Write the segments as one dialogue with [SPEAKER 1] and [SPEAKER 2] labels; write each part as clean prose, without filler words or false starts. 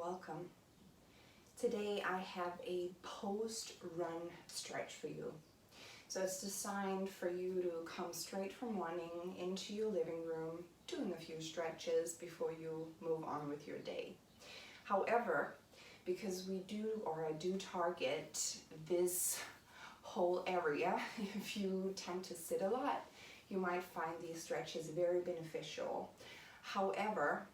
[SPEAKER 1] welcome. Today I have a post-run stretch for you. So it's designed for you to come straight from running into your living room, doing a few stretches before you move on with your day. However, because I do target this whole area, if you tend to sit a lot, you might find these stretches very beneficial. However,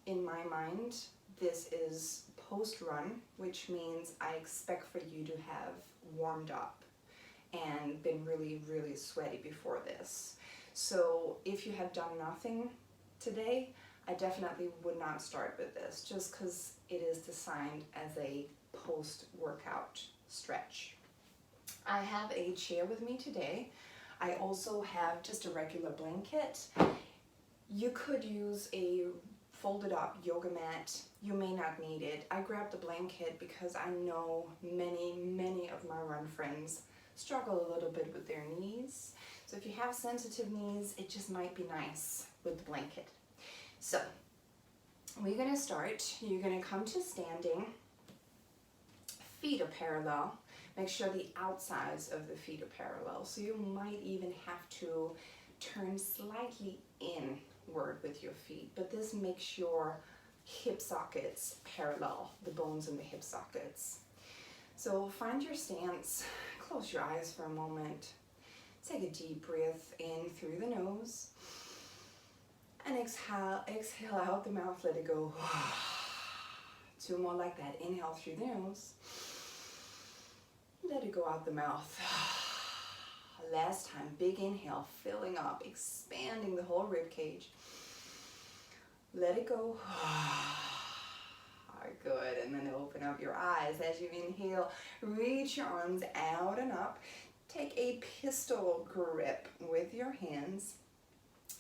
[SPEAKER 1] in my mind, this is post-run, which means I expect for you to have warmed up and been really, really sweaty before this. So if you have done nothing today, I definitely would not start with this, just because it is designed as a post-workout stretch. I have a chair with me today. I also have just a regular blanket. You could use a folded up yoga mat. You may not need it. I grabbed the blanket because I know many of my run friends struggle a little bit with their knees. So if you have sensitive knees, it just might be nice with the blanket. So we're gonna start. You're gonna come to standing. Feet are parallel. Make sure the outsides of the feet are parallel. So you might even have to turn slightly inward with your feet, but this makes your hip sockets parallel, the bones in the hip sockets. So find your stance, close your eyes for a moment, take a deep breath in through the nose, and exhale out the mouth, let it go. Two more like that. Inhale through the nose, let it go out the mouth. Last time, big inhale, filling up, expanding the whole rib cage. Let it go. Good, and then open up your eyes as you inhale. Reach your arms out and up. Take a pistol grip with your hands.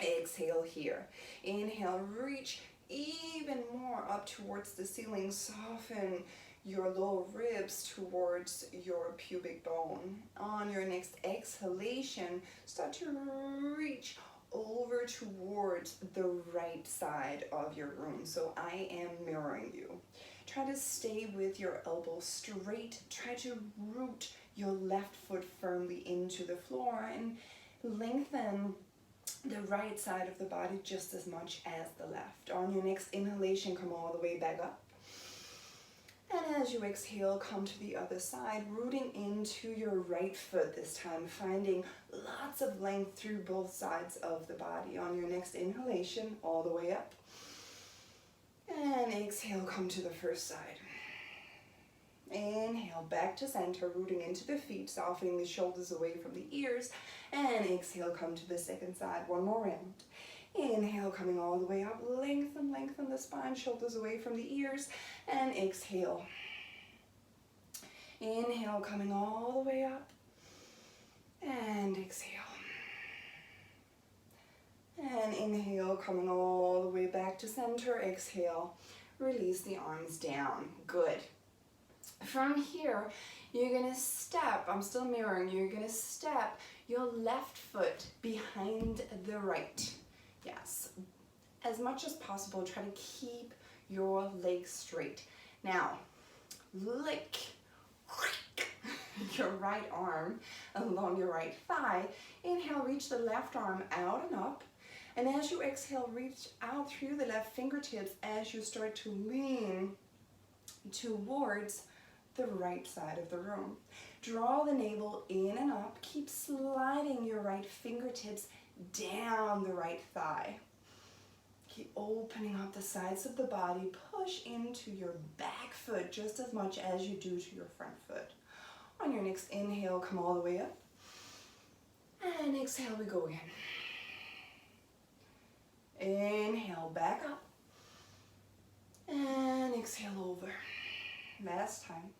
[SPEAKER 1] Exhale here. Inhale, reach even more up towards the ceiling. Soften your lower ribs towards your pubic bone. On your next exhalation, start to reach over towards the right side of your room. So I am mirroring you. Try to stay with your elbows straight. Try to root your left foot firmly into the floor and lengthen the right side of the body just as much as the left. On your next inhalation, come all the way back up. And as you exhale, come to the other side, rooting into your right foot this time, finding lots of length through both sides of the body. On your next inhalation, all the way up. And exhale, come to the first side. Inhale, back to center, rooting into the feet, softening the shoulders away from the ears. And exhale, come to the second side. One more round. Inhale, coming all the way up, lengthen the spine, shoulders away from the ears, and exhale. Inhale, coming all the way up, and exhale. And inhale, coming all the way back to center, exhale. Release the arms down, good. From here, you're gonna step, I'm still mirroring, you're gonna step your left foot behind the right. Yes, as much as possible, try to keep your legs straight. Now, lick your right arm along your right thigh. Inhale, reach the left arm out and up. And as you exhale, reach out through the left fingertips as you start to lean towards the right side of the room. Draw the navel in and up. Keep sliding your right fingertips down the right thigh. Keep opening up the sides of the body. Push into your back foot just as much as you do to your front foot. On your next inhale, come all the way up. And exhale, we go again. Inhale, back up. And exhale over. Last time.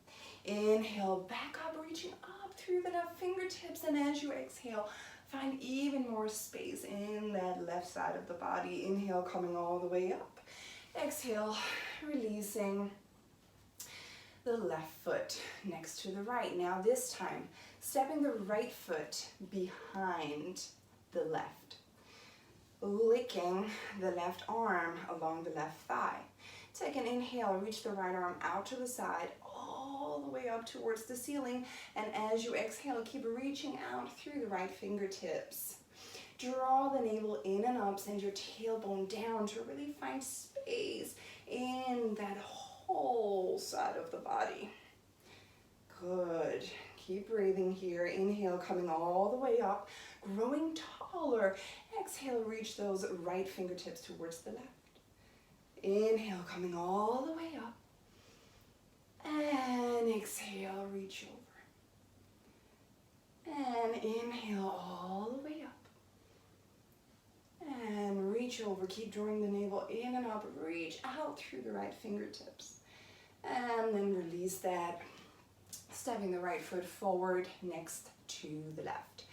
[SPEAKER 1] Inhale, back up, reaching up through the left fingertips. And as you exhale, find even more space in that left side of the body. Inhale, coming all the way up. Exhale, releasing the left foot next to the right. Now this time, stepping the right foot behind the left. Licking the left arm along the left thigh. Take an inhale, reach the right arm out to the side, all the way up towards the ceiling. And as you exhale, keep reaching out through the right fingertips. Draw the navel in and up, send your tailbone down to really find space in that whole side of the body. Good. Keep breathing here. Inhale, coming all the way up, growing taller. Exhale, reach those right fingertips towards the left. Inhale, coming all the way up. And exhale, reach over. And inhale all the way up. And reach over. Keep drawing the navel in and up. Reach out through the right fingertips. And then release that. Stepping the right foot forward next to the left.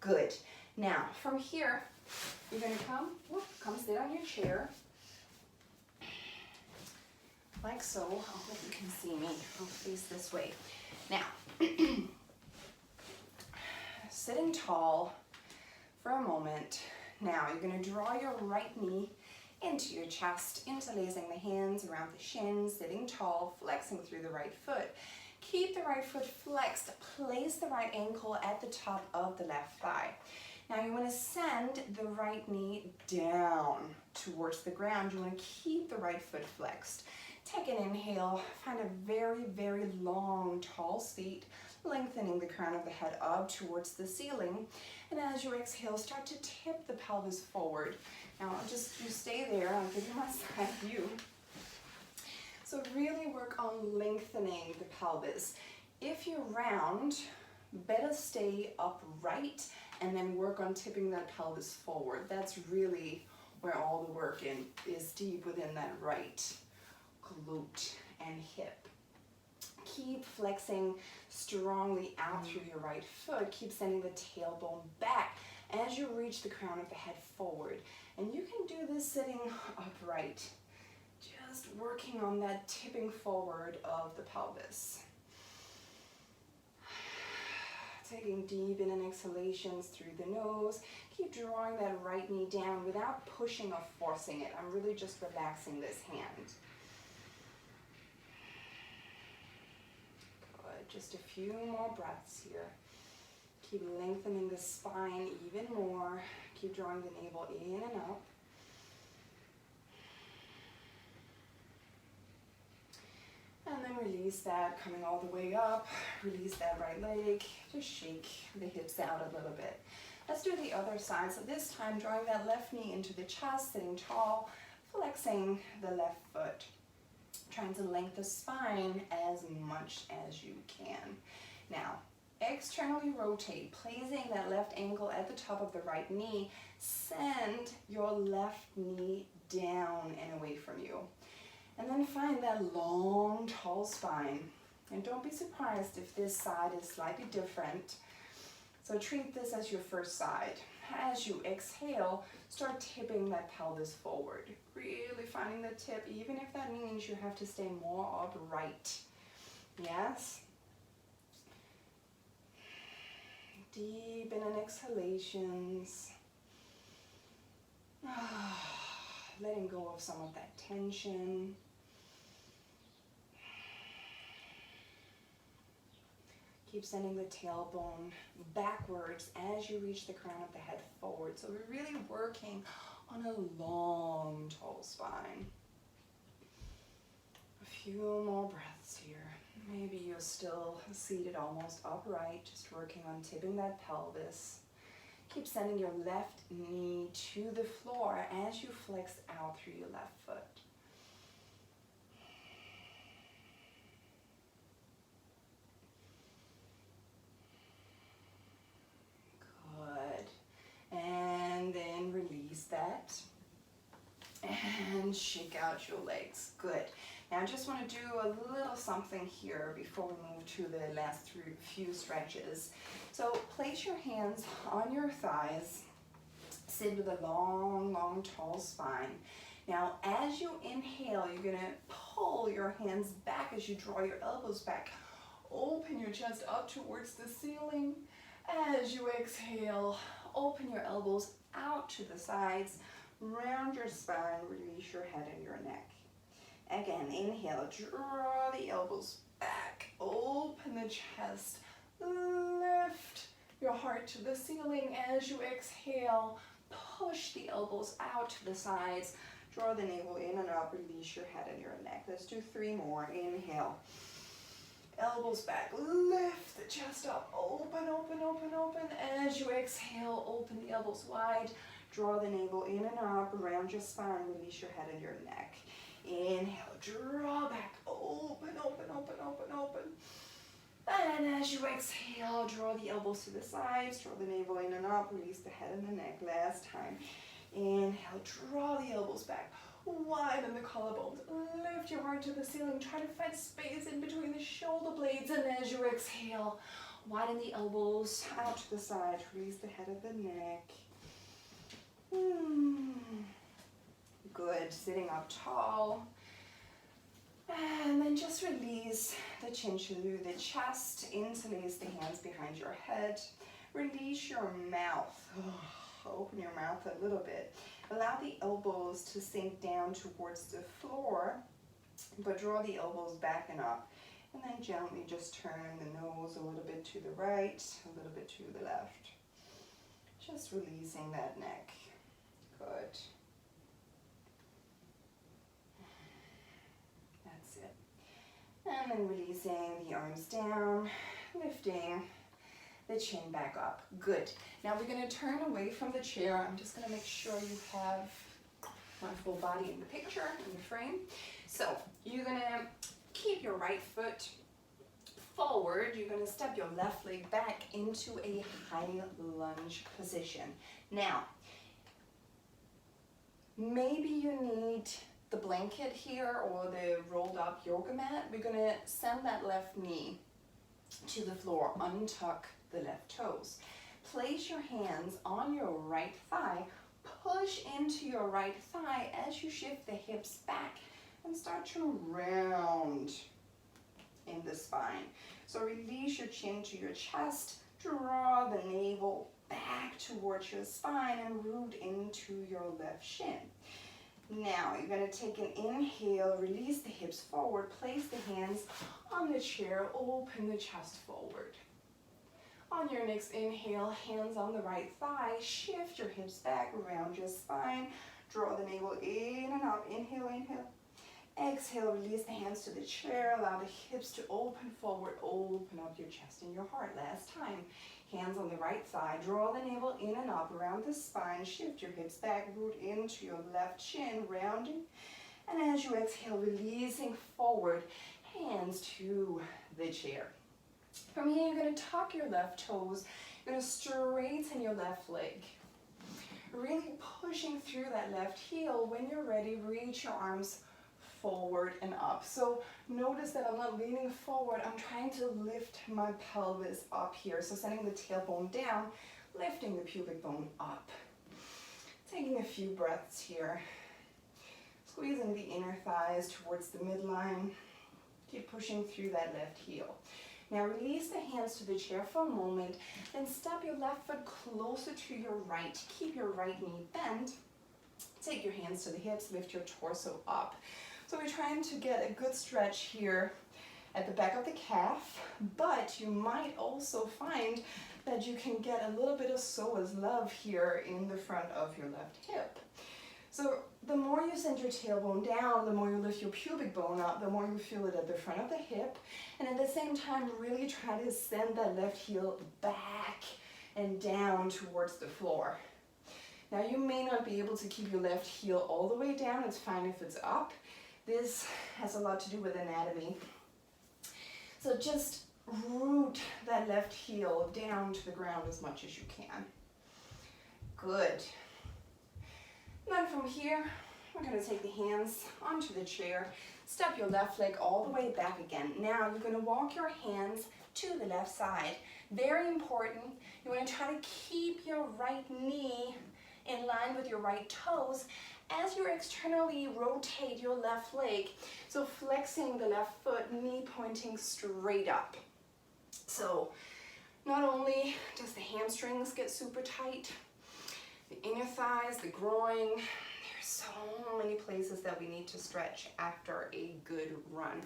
[SPEAKER 1] Good. Now, from here, you're going to come sit on your chair. Like so. I hope you can see me. I'll face this way. Now, sitting tall for a moment. Now, you're going to draw your right knee into your chest, interlacing the hands around the shins, sitting tall, flexing through the right foot. Keep the right foot flexed. Place the right ankle at the top of the left thigh. Now you want to send the right knee down towards the ground. You want to keep the right foot flexed. Take an inhale. Find a very, very long, tall seat, lengthening the crown of the head up towards the ceiling. And as you exhale, start to tip the pelvis forward. Now you stay there. I'll give you my side view. So really work on lengthening the pelvis. If you're round, better stay upright and then work on tipping that pelvis forward. That's really where all the work is deep within that right glute and hip. Keep flexing strongly out through your right foot. Keep sending the tailbone back as you reach the crown of the head forward. And you can do this sitting upright. Just working on that tipping forward of the pelvis. Taking deep in and exhalations through the nose. Keep drawing that right knee down without pushing or forcing it. I'm really just relaxing this hand. Good. Just a few more breaths here. Keep lengthening the spine even more. Keep drawing the navel in and up. And then release that, coming all the way up. Release that right leg. Just shake the hips out a little bit. Let's do the other side. So this time, drawing that left knee into the chest, sitting tall, flexing the left foot. Trying to lengthen the spine as much as you can. Now, externally rotate, placing that left ankle at the top of the right knee. Send your left knee down and away from you. And then find that long, tall spine. And don't be surprised if this side is slightly different. So treat this as your first side. As you exhale, start tipping that pelvis forward. Really finding the tip, even if that means you have to stay more upright. Yes? Deep in and exhalations. Letting go of some of that tension. Keep sending the tailbone backwards as you reach the crown of the head forward. So we're really working on a long, tall spine. A few more breaths here. Maybe you're still seated almost upright, just working on tipping that pelvis. Keep sending your left knee to the floor as you flex out through your left foot. Good. And then release that. And shake out your legs. Good. Now I just want to do a little something here before we move to the last few stretches. So place your hands on your thighs. Sit with a long, long, tall spine. Now as you inhale, you're going to pull your hands back as you draw your elbows back. Open your chest up towards the ceiling. As you exhale, open your elbows out to the sides. Round your spine, release your head and your neck. Again, inhale, draw the elbows back, open the chest, lift your heart to the ceiling. As you exhale, push the elbows out to the sides, draw the navel in and up, release your head and your neck. Let's do 3 more. Inhale, elbows back, lift the chest up, open, open, open, open. As you exhale, open the elbows wide, draw the navel in and up, around your spine, release your head and your neck. Inhale, draw back, open, open, open, open, open. And as you exhale, draw the elbows to the sides, draw the navel in and up, release the head and the neck. Last time. Inhale, draw the elbows back, widen the collarbones, lift your heart to the ceiling, try to find space in between the shoulder blades, and as you exhale, widen the elbows out to the side, release the head of the neck. Good, sitting up tall. And then just release the chin to the chest, interlace the hands behind your head. Release your mouth. Open your mouth a little bit. Allow the elbows to sink down towards the floor, but draw the elbows back and up. And then gently just turn the nose a little bit to the right, a little bit to the left. Just releasing that neck. Good. That's it. And then releasing the arms down, lifting the chin back up. Good. Now we're going to turn away from the chair. I'm just going to make sure you have my full body in the picture, in the frame. So you're going to keep your right foot forward. You're going to step your left leg back into a high lunge position. Now, maybe you need the blanket here or the rolled up yoga mat. We're going to send that left knee to the floor, untuck the left toes. Place your hands on your right thigh, push into your right thigh as you shift the hips back and start to round in the spine. So release your chin to your chest, draw the navel back towards your spine and root into your left shin. Now you're going to take an inhale, release the hips forward, place the hands on the chair, open the chest forward. On your next inhale, hands on the right thigh, shift your hips back around your spine, draw the navel in and up, inhale, inhale. Exhale, release the hands to the chair, allow the hips to open forward, open up your chest and your heart. Last time, hands on the right thigh, draw the navel in and up around the spine, shift your hips back, root into your left shin, rounding. And as you exhale, releasing forward, hands to the chair. From here, you're going to tuck your left toes, you're going to straighten your left leg. Really pushing through that left heel. When you're ready, reach your arms forward and up. So notice that I'm not leaning forward, I'm trying to lift my pelvis up here. So sending the tailbone down, lifting the pubic bone up. Taking a few breaths here. Squeezing the inner thighs towards the midline. Keep pushing through that left heel. Now release the hands to the chair for a moment, then step your left foot closer to your right. Keep your right knee bent. Take your hands to the hips, lift your torso up. So we're trying to get a good stretch here at the back of the calf, but you might also find that you can get a little bit of psoas love here in the front of your left hip. So the more you send your tailbone down, the more you lift your pubic bone up, the more you feel it at the front of the hip. And at the same time, really try to send that left heel back and down towards the floor. Now you may not be able to keep your left heel all the way down. It's fine if it's up. This has a lot to do with anatomy. So just root that left heel down to the ground as much as you can. Good. Then from here, we're going to take the hands onto the chair, step your left leg all the way back again. Now you're going to walk your hands to the left side. Very important, you want to try to keep your right knee in line with your right toes as you externally rotate your left leg. So flexing the left foot, knee pointing straight up. So not only does the hamstrings get super tight, the inner thighs, the groin, they're so many places that we need to stretch after a good run.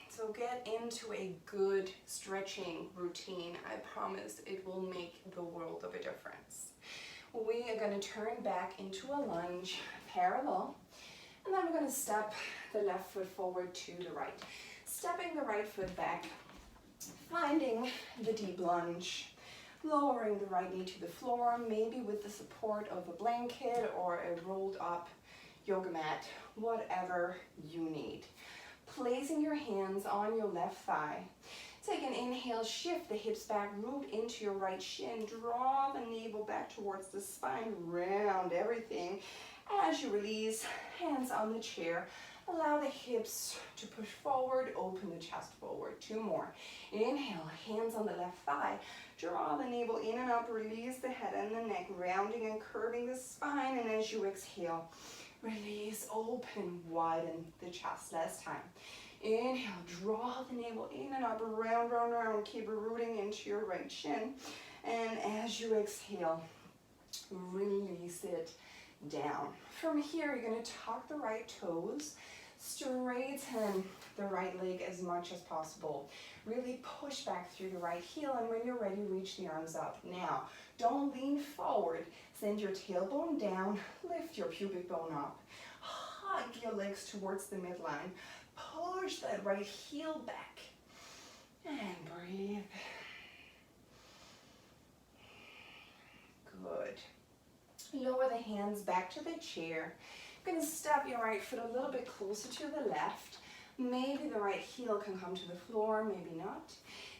[SPEAKER 1] So get into a good stretching routine. I promise it will make the world of a difference. We are going to turn back into a lunge, parallel, and then we're going to step the left foot forward to the right. Stepping the right foot back, finding the deep lunge, lowering the right knee to the floor, maybe with the support of a blanket or a rolled up yoga mat, whatever you need. Placing your hands on your left thigh. Take an inhale, shift the hips back, root into your right shin, draw the navel back towards the spine, round everything. As you release, hands on the chair, allow the hips to push forward, open the chest forward. 2 more. Inhale, hands on the left thigh, draw the navel in and up, release the head and the neck, rounding and curving the spine, and as you exhale, release, open, widen the chest. Last time. Inhale, draw the navel in and up, round, round, round. Keep rooting into your right shin. And as you exhale, release it down. From here, you're going to tuck the right toes, straighten the right leg as much as possible. Really push back through the right heel, and when you're ready, reach the arms up. Now, don't lean forward. Send your tailbone down, lift your pubic bone up. Hug your legs towards the midline. Push that right heel back. And breathe. Good. Lower the hands back to the chair. You're going to step your right foot a little bit closer to the left. Maybe the right heel can come to the floor, maybe not.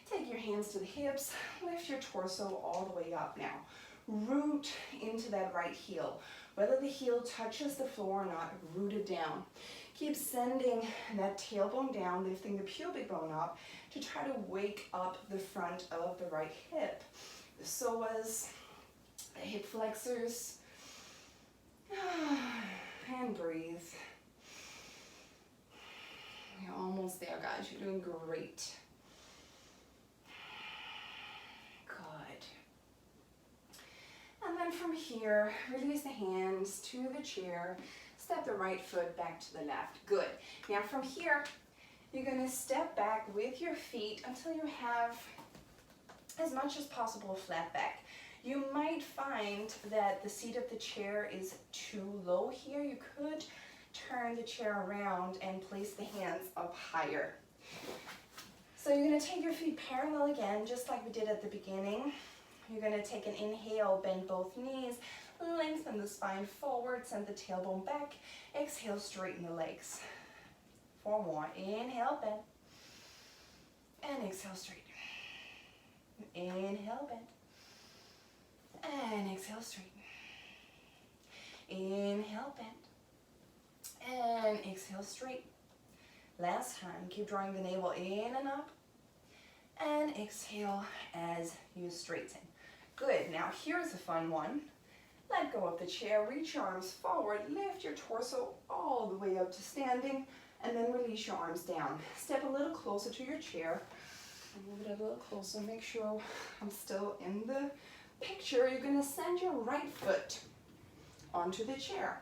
[SPEAKER 1] Take your hands to the hips, lift your torso all the way up now. Root into that right heel. Whether the heel touches the floor or not, root it down. Keep sending that tailbone down, lifting the pubic bone up to try to wake up the front of the right hip. The psoas, the hip flexors. And breathe. You're almost there, guys. You're doing great. Good. And then from here, release the hands to the chair. Step the right foot back to the left. Good. Now from here, you're going to step back with your feet until you have as much as possible flat back. You might find that the seat of the chair is too low here. You could turn the chair around and place the hands up higher. So you're going to take your feet parallel again, just like we did at the beginning. You're going to take an inhale, bend both knees, lengthen the spine forward, send the tailbone back. Exhale, straighten the legs. 4 more. Inhale, bend. And exhale, straighten. Inhale, bend. And exhale, straighten. Inhale, bend. And exhale, straight. Last time, keep drawing the navel in and up. And exhale as you straighten. Good, now here's a fun one. Let go of the chair, reach your arms forward, lift your torso all the way up to standing, and then release your arms down. Step a little closer to your chair. Move it a little closer, make sure I'm still in the picture. You're going to send your right foot onto the chair.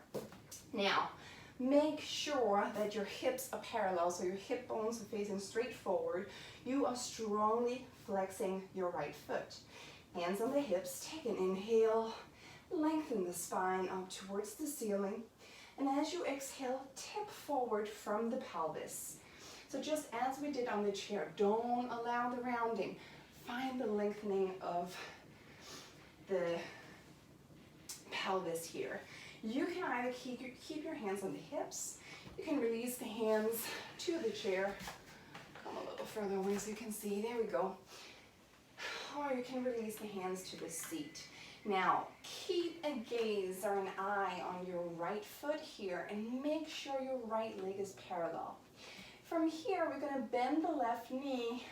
[SPEAKER 1] Now, make sure that your hips are parallel, so your hip bones are facing straight forward. You are strongly flexing your right foot. Hands on the hips, take an inhale, lengthen the spine up towards the ceiling. And as you exhale, tip forward from the pelvis. So just as we did on the chair, don't allow the rounding. Find the lengthening of the pelvis here. You can either keep your hands on the hips, you can release the hands to the chair, come a little further away so you can see, there we go. Or you can release the hands to the seat. Now, keep a gaze or an eye on your right foot here and make sure your right leg is parallel. From here, we're going to bend the left knee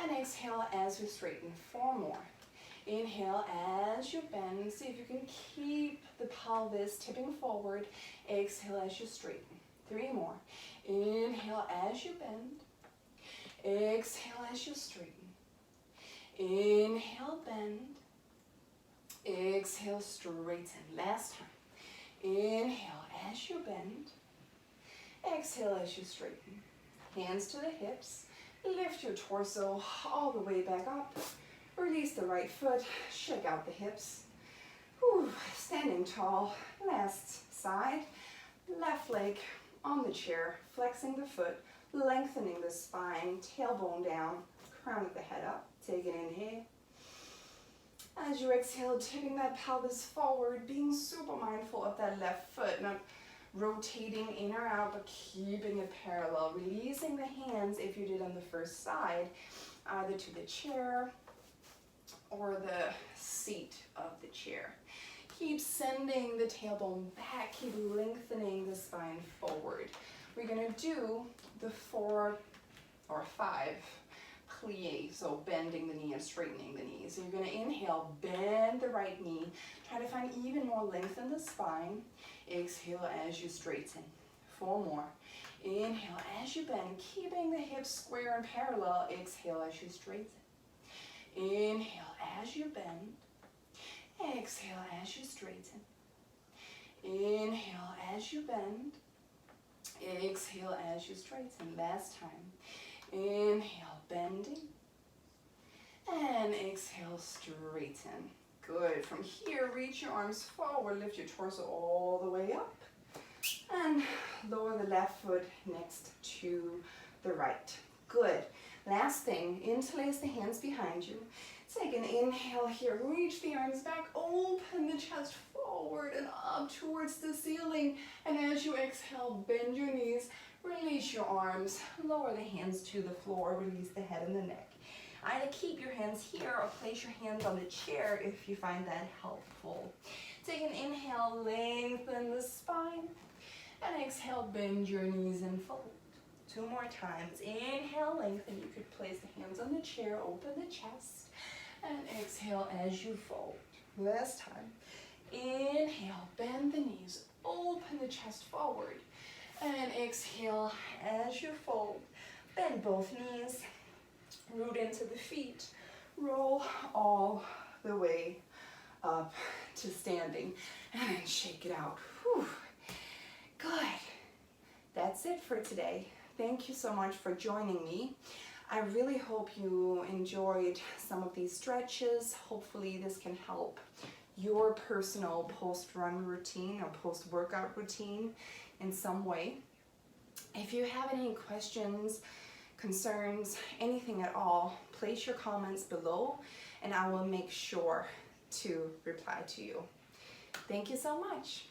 [SPEAKER 1] and exhale as we straighten. 4 more. Inhale as you bend. See if you can keep the pelvis tipping forward. Exhale as you straighten. 3 more. Inhale as you bend. Exhale as you straighten. Inhale, bend. Exhale, straighten. Last time. Inhale as you bend. Exhale as you straighten. Hands to the hips. Lift your torso all the way back up. Release the right foot. Shake out the hips. Whew. Standing tall. Last side. Left leg on the chair. Flexing the foot. Lengthening the spine. Tailbone down. Crown of the head up. Take an inhale. As you exhale, tipping that pelvis forward, being super mindful of that left foot, not rotating in or out, but keeping it parallel. Releasing the hands, if you did on the first side, either to the chair or the seat of the chair. Keep sending the tailbone back, keep lengthening the spine forward. We're gonna do the 4 or 5 plie, so bending the knee and straightening the knee. So you're going to inhale, bend the right knee, try to find even more length in the spine. Exhale as you straighten. 4 more. Inhale as you bend, keeping the hips square and parallel. Exhale as you straighten. Inhale as you bend. Exhale as you straighten. Inhale as you bend. Exhale as you straighten. Last time. Inhale, bending, and exhale, straighten. Good. From here, reach your arms forward, lift your torso all the way up, and lower the left foot next to the right. Good. Last thing, interlace the hands behind you. Take an inhale here, reach the arms back, open the chest forward and up towards the ceiling, and as you exhale, bend your knees. Release your arms, lower the hands to the floor, release the head and the neck. Either keep your hands here or place your hands on the chair if you find that helpful. Take an inhale, lengthen the spine, and exhale, bend your knees and fold. 2 more times. Inhale, lengthen. You could place the hands on the chair, open the chest, and exhale as you fold. Last time. Inhale, bend the knees, open the chest forward. And exhale as you fold. Bend both knees, root into the feet, roll all the way up to standing, and shake it out. Whew. Good. That's it for today. Thank you so much for joining me. I really hope you enjoyed some of these stretches. Hopefully this can help your personal post-run routine or post-workout routine in some way. If you have any questions, concerns, anything at all, place your comments below and I will make sure to reply to you. Thank you so much.